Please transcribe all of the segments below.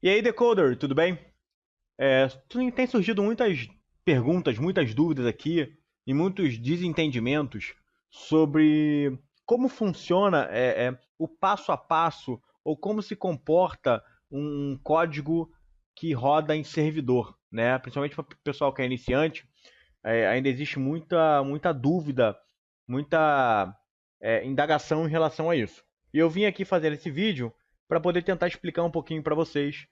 E aí, Decoder, tudo bem? Tem surgido muitas perguntas, muitas dúvidas aqui e muitos desentendimentos sobre como funciona o passo a passo ou como se comporta um código que roda em servidor, né? Principalmente para o pessoal que é iniciante, ainda existe muita dúvida, muita indagação em relação a isso. E eu vim aqui fazer esse vídeo para poder tentar explicar um pouquinho para vocês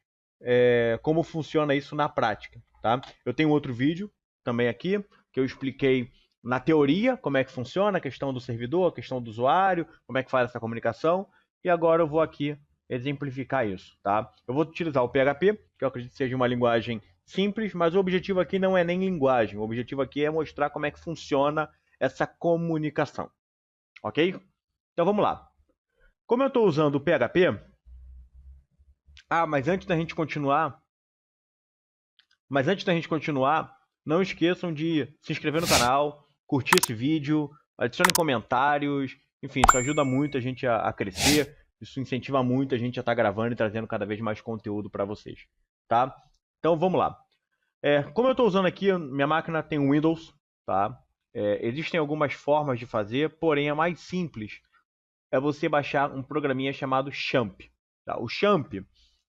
como funciona isso na prática, tá? Eu tenho outro vídeo também aqui que eu expliquei na teoria como é que funciona a questão do servidor, a questão do usuário, como é que faz essa comunicação, e agora eu vou aqui exemplificar isso, tá? Eu vou utilizar o PHP, que eu acredito que seja uma linguagem simples, mas o objetivo aqui não é nem linguagem, o objetivo aqui é mostrar como é que funciona essa comunicação, ok? Então vamos lá. Como eu estou usando o PHP, mas antes da gente continuar, não esqueçam de se inscrever no canal, curtir esse vídeo, adicionem comentários, enfim, isso ajuda muito a gente a crescer, isso incentiva muito a gente a estar gravando e trazendo cada vez mais conteúdo para vocês, tá? Então vamos lá. Como eu estou usando aqui, minha máquina tem um Windows, tá? Existem algumas formas de fazer, porém a mais simples é você baixar um programinha chamado Champ. Tá? O Champ,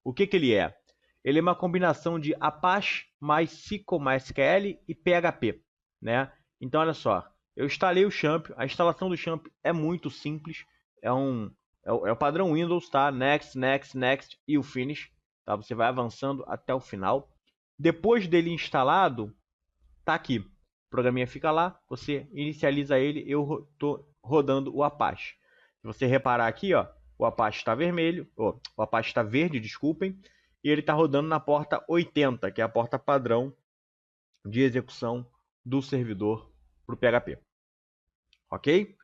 o que ele é? Ele é uma combinação de Apache, MySQL, MySQL e PHP, né? Então, olha só, eu instalei o Champ, a instalação do Champ é muito simples, é o padrão Windows, tá? Next, Next, Next e o Finish, tá? Você vai avançando até o final. Depois dele instalado, tá aqui. O programinha fica lá, você inicializa ele, eu estou rodando o Apache. Se você reparar aqui, ó, o Apache está vermelho, o Apache está verde, desculpem, e ele está rodando na porta 80, que é a porta padrão de execução do servidor para o PHP. Ok?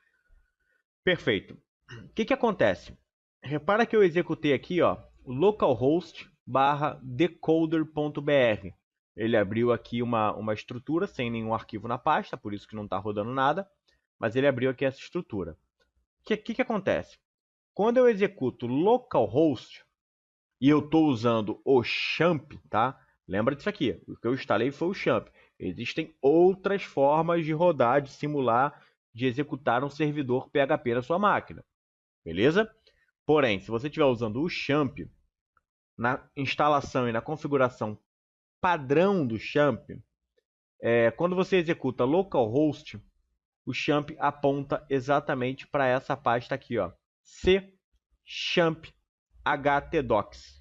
Perfeito. O que acontece? Repara que eu executei aqui, ó, localhost /decoder.br. Ele abriu aqui uma estrutura sem nenhum arquivo na pasta, por isso que não está rodando nada, mas ele abriu aqui essa estrutura. O que acontece? Quando eu executo localhost e eu estou usando o champ, tá? Lembra disso aqui, o que eu instalei foi o champ. Existem outras formas de rodar, de simular, de executar um servidor PHP na sua máquina, beleza? Porém, se você estiver usando o champ, na instalação e na configuração padrão do champ, quando você executa localhost, o champ aponta exatamente para essa pasta aqui, ó, C champ htdocs.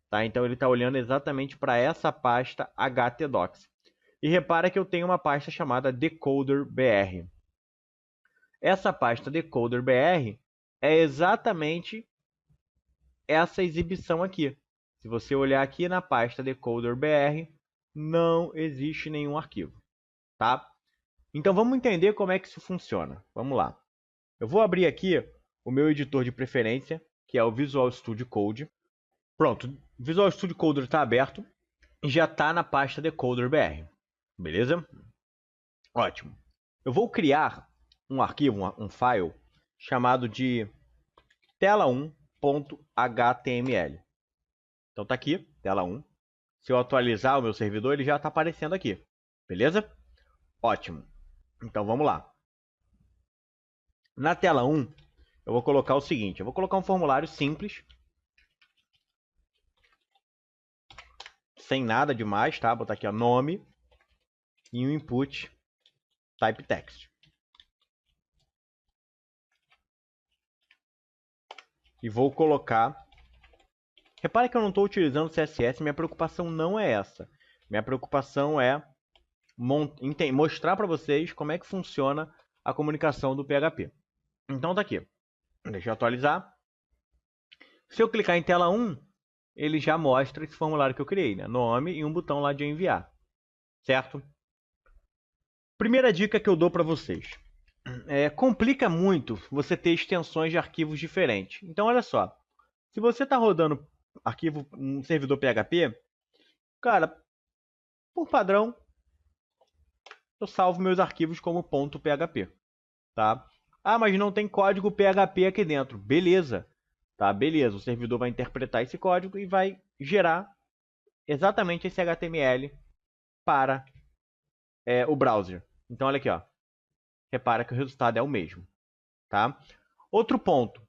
Tá? Então ele está olhando exatamente para essa pasta htdocs. E repara que eu tenho uma pasta chamada decoder.br. Essa pasta decoder.br é exatamente essa exibição aqui. Se você olhar aqui na pasta decoder.br, não existe nenhum arquivo, tá? Então vamos entender como é que isso funciona. Vamos lá. Eu vou abrir aqui o meu editor de preferência, que é o Visual Studio Code. Pronto, o Visual Studio Code está aberto e já está na pasta decoder.br. Beleza? Ótimo. Eu vou criar um arquivo, um file, chamado de tela1.html. Então tá aqui, tela 1. Se eu atualizar o meu servidor, ele já está aparecendo aqui. Beleza? Ótimo. Então vamos lá. Na tela 1, eu vou colocar o seguinte. Eu vou colocar um formulário simples. Sem nada demais, tá? Vou botar aqui, ó, nome e um input type text. E vou colocar... Repare que eu não estou utilizando CSS, minha preocupação não é essa. Minha preocupação é mostrar para vocês como é que funciona a comunicação do PHP. Então tá aqui. Deixa eu atualizar. Se eu clicar em tela 1, ele já mostra esse formulário que eu criei, né? Nome e um botão lá de enviar. Certo? Primeira dica que eu dou para vocês. Complica muito você ter extensões de arquivos diferentes. Então olha só. Se você está rodando um servidor PHP, cara, por padrão, eu salvo meus arquivos como .php, tá? Mas não tem código PHP aqui dentro. Beleza, tá? Beleza, o servidor vai interpretar esse código e vai gerar exatamente esse HTML para o browser. Então, olha aqui, ó. Repara que o resultado é o mesmo, tá? Outro ponto.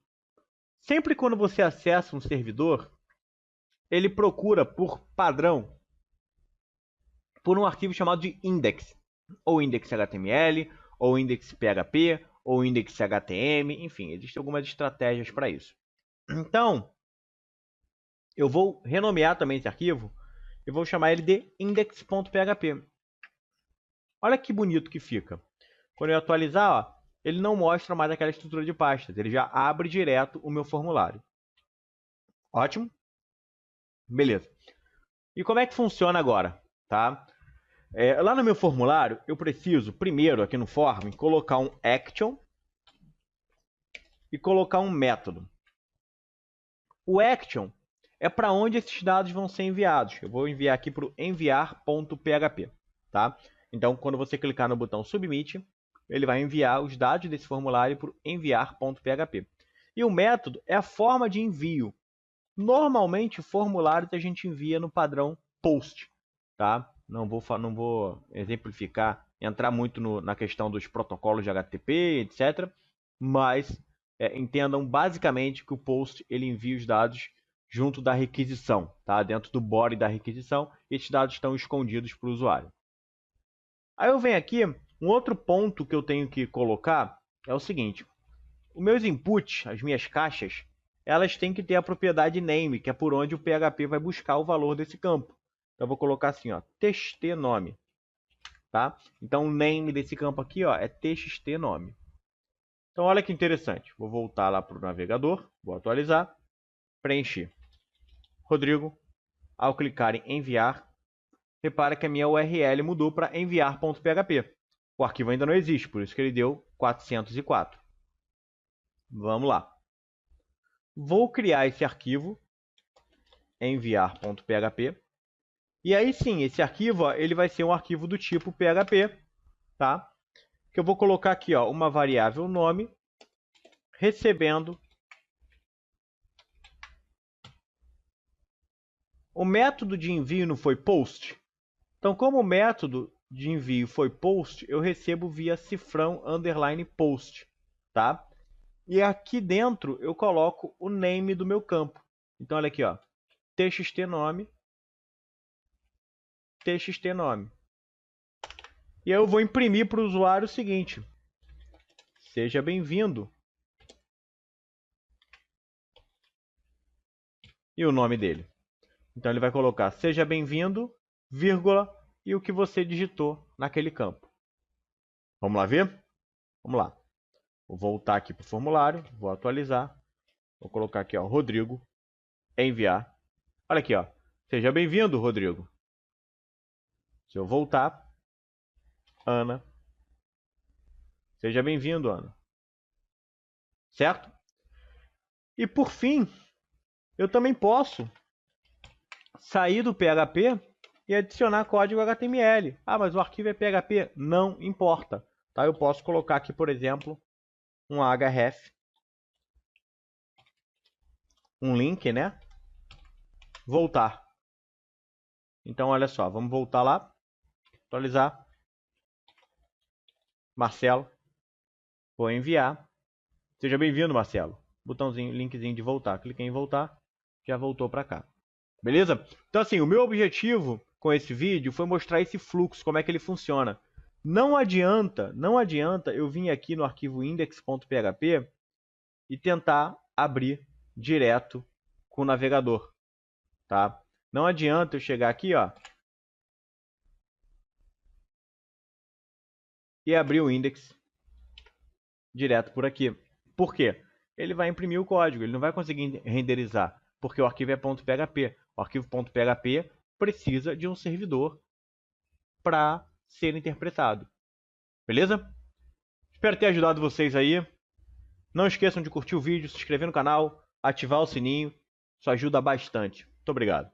Sempre quando você acessa um servidor, ele procura por padrão por um arquivo chamado de index, ou index HTML, ou index PHP, ou index HTM, enfim, existem algumas estratégias para isso. Então, eu vou renomear também esse arquivo e vou chamar ele de index.php. Olha que bonito que fica. Quando eu atualizar, ó, ele não mostra mais aquela estrutura de pastas, ele já abre direto o meu formulário. Ótimo? Beleza. E como é que funciona agora? Tá? Lá no meu formulário, eu preciso, primeiro, aqui no form, colocar um action e colocar um método. O action é para onde esses dados vão ser enviados. Eu vou enviar aqui para o enviar.php. Tá? Então, quando você clicar no botão submit, ele vai enviar os dados desse formulário para o enviar.php. E o método é a forma de envio. Normalmente, formulários a gente envia no padrão POST. Tá? Não vou exemplificar, entrar muito na questão dos protocolos de HTTP, etc. Mas entendam basicamente que o POST ele envia os dados junto da requisição, tá? Dentro do body da requisição, esses dados estão escondidos para o usuário. Aí eu venho aqui, um outro ponto que eu tenho que colocar é o seguinte: os meus inputs, as minhas caixas, elas têm que ter a propriedade name, que é por onde o PHP vai buscar o valor desse campo. Então eu vou colocar assim, ó, txt_nome, tá? Então o name desse campo aqui, ó, é txt_nome. Então olha que interessante. Vou voltar lá para o navegador, vou atualizar, preencher. Rodrigo, ao clicar em enviar, repara que a minha URL mudou para enviar.php. O arquivo ainda não existe, por isso que ele deu 404. Vamos lá. Vou criar esse arquivo, enviar.php. E aí sim, esse arquivo ó, ele vai ser um arquivo do tipo PHP, tá? Que eu vou colocar aqui ó, uma variável nome recebendo o método de envio não foi post. Então, como o método de envio foi post, eu recebo via cifrão underline post, tá? E aqui dentro eu coloco o name do meu campo. Então, olha aqui, ó, txt_nome, txt_nome. E eu vou imprimir para o usuário o seguinte: seja bem-vindo. E o nome dele. Então ele vai colocar seja bem-vindo, vírgula, e o que você digitou naquele campo. Vamos lá ver? Vamos lá. Vou voltar aqui para o formulário, vou atualizar. Vou colocar aqui, ó, Rodrigo, enviar. Olha aqui, ó. Seja bem-vindo, Rodrigo. Se eu voltar, Ana. Seja bem-vindo, Ana. Certo? E por fim, eu também posso sair do PHP e adicionar código HTML. Ah, mas o arquivo é PHP. Não importa. Tá? Eu posso colocar aqui, por exemplo, um href, um link, né? Voltar. Então, olha só, vamos voltar lá, atualizar. Marcelo, vou enviar. Seja bem-vindo, Marcelo. Botãozinho, linkzinho de voltar. Cliquei em voltar, já voltou para cá. Beleza? Então, assim, o meu objetivo com esse vídeo foi mostrar esse fluxo, como é que ele funciona. Não adianta eu vir aqui no arquivo index.php e tentar abrir direto com o navegador, tá? Não adianta eu chegar aqui, ó, e abrir o index direto por aqui. Por quê? Ele vai imprimir o código, ele não vai conseguir renderizar, porque o arquivo é .php. O arquivo .php precisa de um servidor para ser interpretado. Beleza? Espero ter ajudado vocês aí. Não esqueçam de curtir o vídeo, se inscrever no canal, ativar o sininho. Isso ajuda bastante. Muito obrigado.